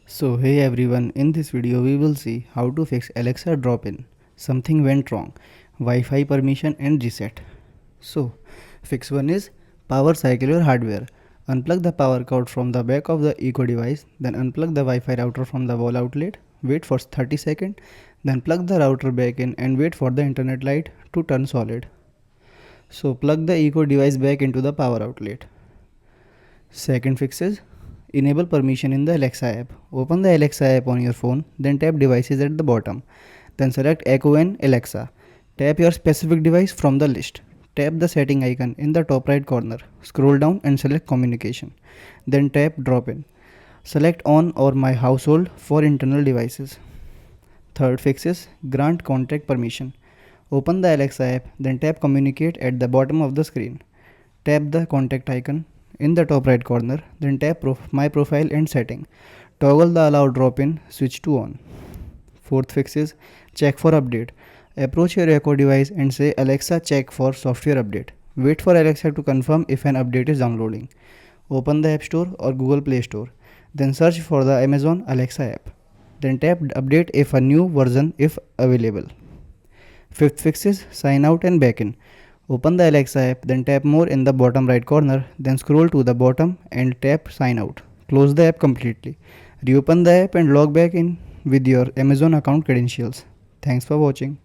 So hey everyone, in this video we will see how to fix Alexa drop-in. Something went wrong. Wi-Fi permission and reset. So fix 1 is power cycle your hardware. Unplug the power cord from the back of the Eco device, then unplug the Wi-Fi router from the wall outlet, wait for 30 seconds, then plug the router back in and wait for the internet light to turn solid. So plug the Eco device back into the power outlet. Second fix is enable permission in the Alexa app. Open the Alexa app on your phone, then tap devices at the bottom. Then select Echo and Alexa. Tap your specific device from the list. Tap the setting icon in the top right corner. Scroll down and select communication. Then tap drop in. Select on or my household for internal devices. Third fix is grant contact permission. Open the Alexa app, then tap communicate at the bottom of the screen. Tap the contact icon in the top right corner, then tap my profile and setting. Toggle the allow drop-in switch to on. Fourth fix is check for update. Approach your Echo device and say Alexa check for software update. Wait for Alexa to confirm if an update is downloading. Open the App Store or Google Play Store. Then search for the Amazon Alexa app. Then tap update if a new version is available. Fifth fix is sign out and back in. Open the Alexa app, then tap more in the bottom right corner, then scroll to the bottom and tap sign out. Close the app completely. Reopen the app and log back in with your Amazon account credentials. Thanks for watching.